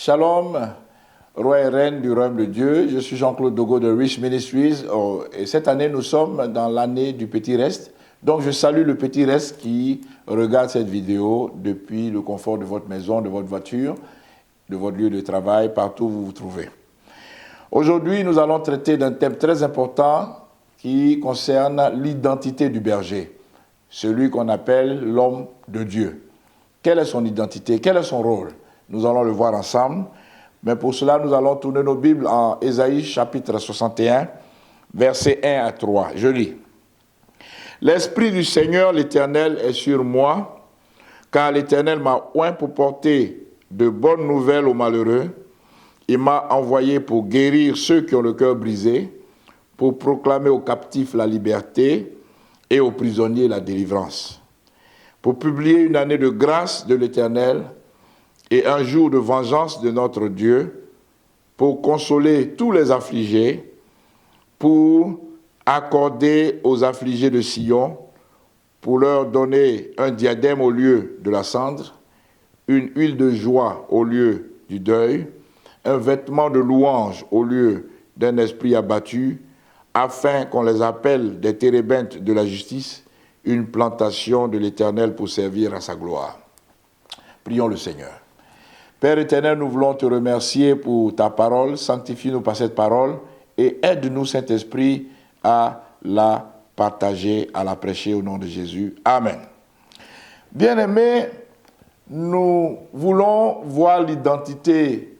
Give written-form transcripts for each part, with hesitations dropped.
Shalom, roi et reine du royaume de Dieu. Je suis Jean-Claude Dogo de Rich Ministries. Et cette année, nous sommes dans l'année du Petit Reste. Donc, je salue le Petit Reste qui regarde cette vidéo depuis le confort de votre maison, de votre voiture, de votre lieu de travail, partout où vous vous trouvez. Aujourd'hui, nous allons traiter d'un thème très important qui concerne l'identité du berger, celui qu'on appelle l'homme de Dieu. Quelle est son identité? Quel est son rôle? Nous allons le voir ensemble. Mais pour cela, nous allons tourner nos Bibles en Ésaïe chapitre 61, versets 1 à 3. Je lis. « L'Esprit du Seigneur, l'Éternel, est sur moi, car l'Éternel m'a oint pour porter de bonnes nouvelles aux malheureux. Il m'a envoyé pour guérir ceux qui ont le cœur brisé, pour proclamer aux captifs la liberté et aux prisonniers la délivrance, pour publier une année de grâce de l'Éternel et un jour de vengeance de notre Dieu, pour consoler tous les affligés, pour accorder aux affligés de Sion, pour leur donner un diadème au lieu de la cendre, une huile de joie au lieu du deuil, un vêtement de louange au lieu d'un esprit abattu, afin qu'on les appelle des térébintes de la justice, une plantation de l'Éternel pour servir à sa gloire. » Prions le Seigneur. Père éternel, nous voulons te remercier pour ta parole. Sanctifie-nous par cette parole et aide-nous, Saint-Esprit, à la partager, à la prêcher au nom de Jésus. Amen. Bien-aimés, nous voulons voir l'identité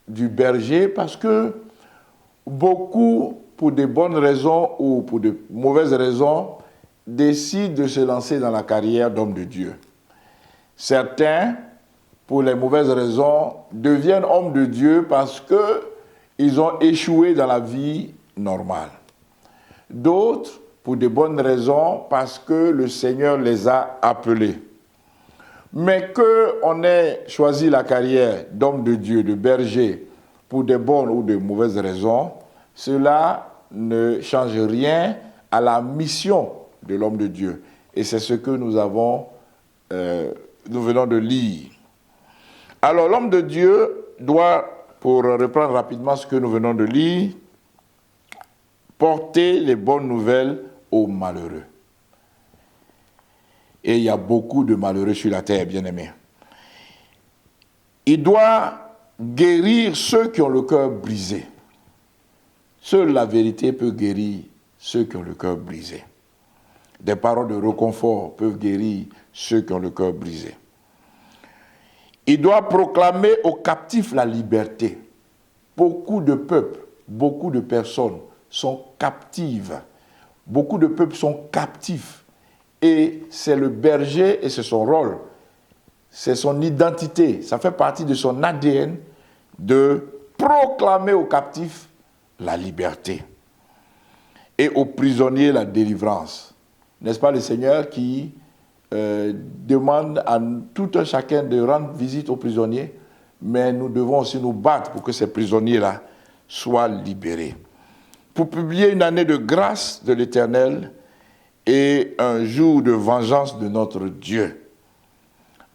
du berger parce que beaucoup, pour de bonnes raisons ou pour de mauvaises raisons, décident de se lancer dans la carrière d'homme de Dieu. Certains, pour les mauvaises raisons, deviennent hommes de Dieu parce qu'ils ont échoué dans la vie normale. D'autres, pour de bonnes raisons, parce que le Seigneur les a appelés. Mais qu'on ait choisi la carrière d'homme de Dieu, de berger, pour de bonnes ou de mauvaises raisons, cela ne change rien à la mission de l'homme de Dieu. Et c'est ce que nous venons de lire. Alors, l'homme de Dieu doit, pour reprendre rapidement ce que nous venons de lire, porter les bonnes nouvelles aux malheureux. Et il y a beaucoup de malheureux sur la terre, bien-aimés. Il doit guérir ceux qui ont le cœur brisé. Seule la vérité peut guérir ceux qui ont le cœur brisé. Des paroles de réconfort peuvent guérir ceux qui ont le cœur brisé. Il doit proclamer aux captifs la liberté. Beaucoup de peuples, beaucoup de personnes sont captives. Beaucoup de peuples sont captifs. Et c'est le berger et c'est son rôle. C'est son identité. Ça fait partie de son ADN de proclamer aux captifs la liberté et aux prisonniers la délivrance. N'est-ce pas le Seigneur qui demande à tout un chacun de rendre visite aux prisonniers, mais nous devons aussi nous battre pour que ces prisonniers-là soient libérés. Pour publier une année de grâce de l'Éternel et un jour de vengeance de notre Dieu.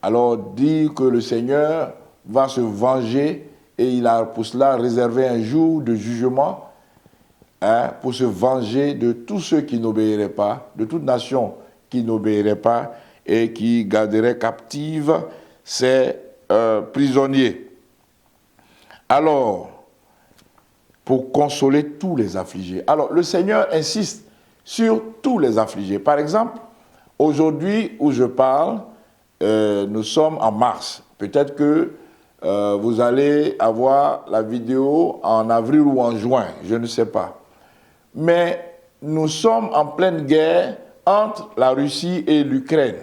Alors, dire que le Seigneur va se venger et il a pour cela réservé un jour de jugement pour se venger de tous ceux qui n'obéiraient pas, de toute nation qui n'obéirait pas et qui garderait captive ses prisonniers. Alors, pour consoler tous les affligés. Alors, le Seigneur insiste sur tous les affligés. Par exemple, aujourd'hui où je parle, nous sommes en mars. Peut-être que vous allez avoir la vidéo en avril ou en juin, je ne sais pas. Mais nous sommes en pleine guerre entre la Russie et l'Ukraine.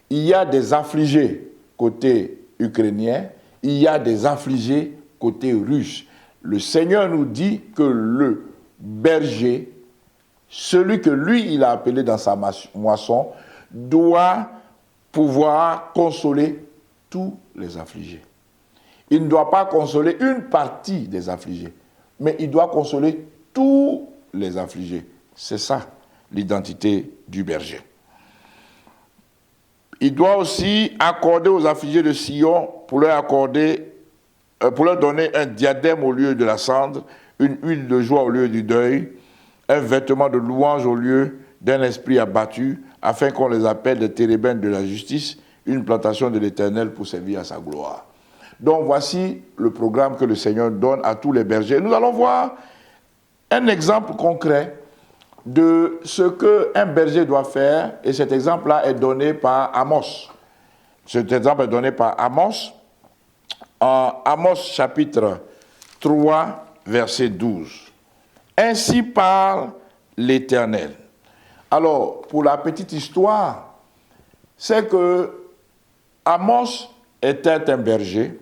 Il y a des affligés côté ukrainien, il y a des affligés côté russe. Le Seigneur nous dit que le berger, celui que lui, il a appelé dans sa moisson, doit pouvoir consoler tous les affligés. Il ne doit pas consoler une partie des affligés, mais il doit consoler tous les affligés. C'est ça, l'identité du berger. Il doit aussi accorder aux affligés de Sion, pour leur accorder pour leur donner un diadème au lieu de la cendre, une huile de joie au lieu du deuil, un vêtement de louange au lieu d'un esprit abattu, afin qu'on les appelle des térébintes de la justice, une plantation de l'Éternel pour servir à sa gloire. Donc voici le programme que le Seigneur donne à tous les bergers. Nous allons voir un exemple concret de ce qu'un berger doit faire, et cet exemple-là est donné par Amos. Cet exemple est donné par Amos, en Amos chapitre 3, verset 12. Ainsi parle l'Éternel. Alors, pour la petite histoire, c'est que Amos était un berger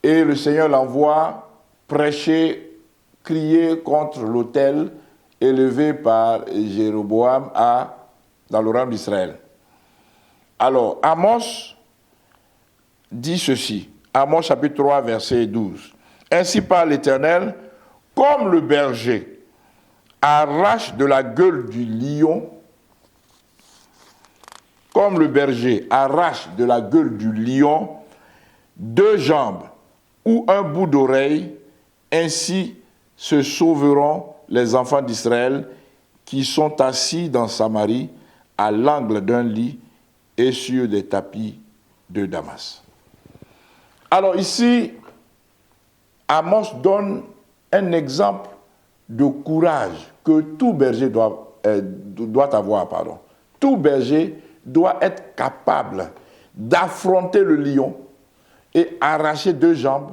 et le Seigneur l'envoie prêcher, crier contre l'autel élevé par Jéroboam dans le royaume d'Israël. Alors, Amos dit ceci, Amos chapitre 3, verset 12. Ainsi parle l'Éternel, comme le berger arrache de la gueule du lion, comme le berger arrache de la gueule du lion 2 jambes ou un bout d'oreille, ainsi se sauveront les enfants d'Israël qui sont assis dans Samarie à l'angle d'un lit et sur des tapis de Damas. Alors ici, Amos donne un exemple de courage que tout berger doit avoir. Tout berger doit être capable d'affronter le lion et arracher 2 jambes,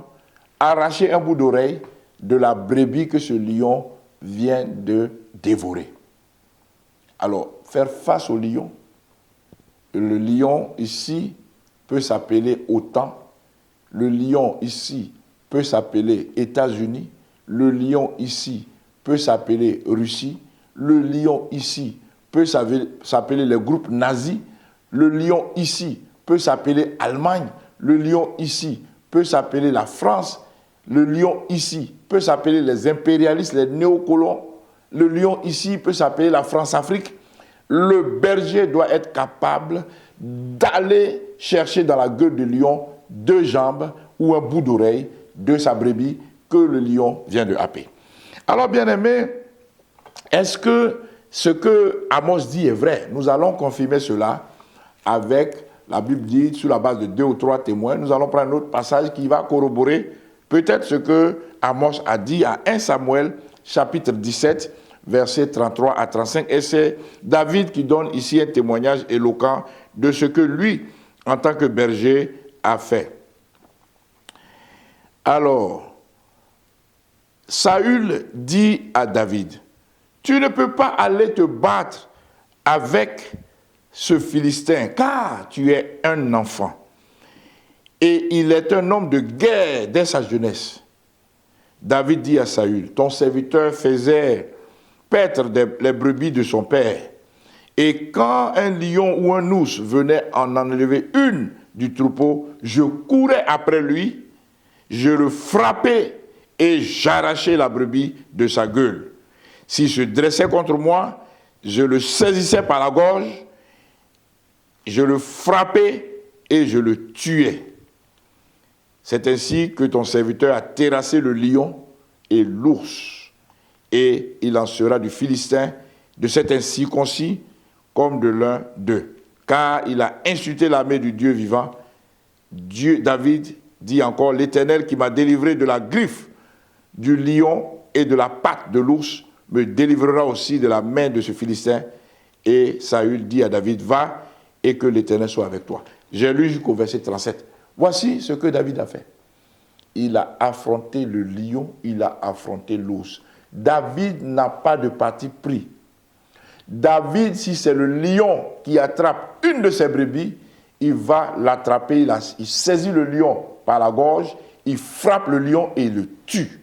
arracher un bout d'oreille de la brebis que ce lion vient de dévorer. Alors, faire face au lion, le lion ici peut s'appeler OTAN, le lion ici peut s'appeler États-Unis, le lion ici peut s'appeler Russie, le lion ici peut s'appeler les groupes nazis, le lion ici peut s'appeler Allemagne, le lion ici peut s'appeler la France, le lion ici peut s'appeler les impérialistes, les néocolons, le lion ici peut s'appeler la France-Afrique. Le berger doit être capable d'aller chercher dans la gueule du lion 2 jambes ou un bout d'oreille de sa brebis que le lion vient de happer. Alors, bien-aimés, est-ce que ce que Amos dit est vrai? Nous allons confirmer cela avec, la Bible dit, sur la base de 2 ou 3 témoins. Nous allons prendre un autre passage qui va corroborer peut-être ce que Amos a dit à 1 Samuel, chapitre 17, versets 33 à 35. Et c'est David qui donne ici un témoignage éloquent de ce que lui, en tant que berger, a fait. Alors, Saül dit à David, « Tu ne peux pas aller te battre avec ce Philistin, car tu es un enfant. Et il est un homme de guerre dès sa jeunesse. » David dit à Saül, « Ton serviteur faisait paître les brebis de son père. Et quand un lion ou un ours venait en enlever une du troupeau, je courais après lui, je le frappais et j'arrachais la brebis de sa gueule. S'il se dressait contre moi, je le saisissais par la gorge, je le frappais et je le tuais. C'est ainsi que ton serviteur a terrassé le lion et l'ours, et il en sera du Philistin, de cet incirconcis, comme de l'un d'eux. Car il a insulté l'armée du Dieu vivant. David dit encore, l'Éternel qui m'a délivré de la griffe du lion et de la patte de l'ours, me délivrera aussi de la main de ce Philistin. Et Saül dit à David, va et que l'Éternel soit avec toi. J'ai lu jusqu'au verset 37. Voici ce que David a fait. Il a affronté le lion, il a affronté l'ours. David n'a pas de parti pris. David, si c'est le lion qui attrape une de ses brebis, il va l'attraper, il saisit le lion par la gorge, il frappe le lion et il le tue.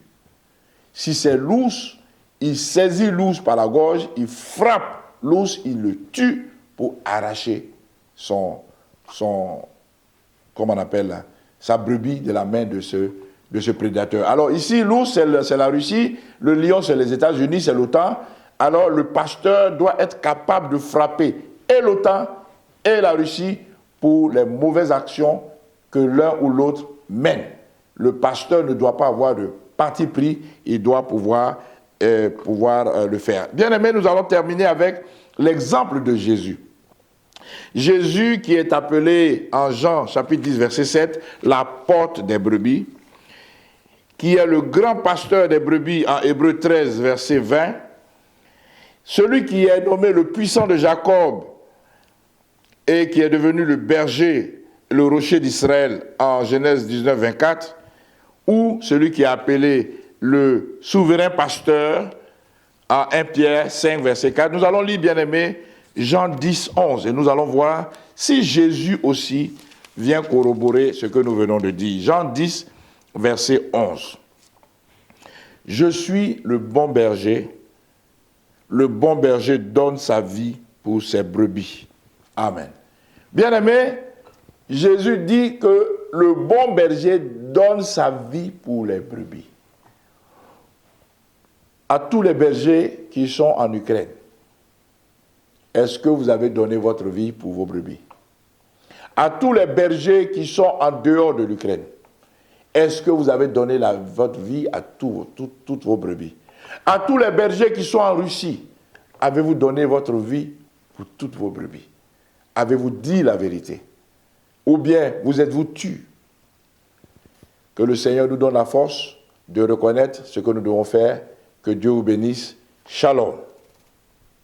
Si c'est l'ours, il saisit l'ours par la gorge, il frappe l'ours, il le tue pour arracher sa brebis de la main de ce prédateur. Alors ici, l'ours, c'est la Russie, le lion, c'est les États-Unis, c'est l'OTAN. Alors le pasteur doit être capable de frapper et l'OTAN et la Russie pour les mauvaises actions que l'un ou l'autre mène. le pasteur ne doit pas avoir de parti pris, il doit pouvoir le faire. Bien aimé, nous allons terminer avec l'exemple de Jésus. Jésus qui est appelé en Jean chapitre 10 verset 7, la porte des brebis, qui est le grand pasteur des brebis en Hébreux 13 verset 20, celui qui est nommé le puissant de Jacob et qui est devenu le berger, le rocher d'Israël en Genèse 19 24, ou celui qui est appelé le souverain pasteur en 1 Pierre 5 verset 4. Nous allons lire, bien aimé, Jean 10, 11, et nous allons voir si Jésus aussi vient corroborer ce que nous venons de dire. Jean 10, verset 11. Je suis le bon berger donne sa vie pour ses brebis. Amen. Bien-aimé, Jésus dit que le bon berger donne sa vie pour les brebis. À tous les bergers qui sont en Ukraine, est-ce que vous avez donné votre vie pour vos brebis? À tous les bergers qui sont en dehors de l'Ukraine, est-ce que vous avez donné votre vie à toutes vos brebis? À tous les bergers qui sont en Russie, avez-vous donné votre vie pour toutes vos brebis? Avez-vous dit la vérité? Ou bien vous êtes-vous tu? Que le Seigneur nous donne la force de reconnaître ce que nous devons faire. Que Dieu vous bénisse. Shalom.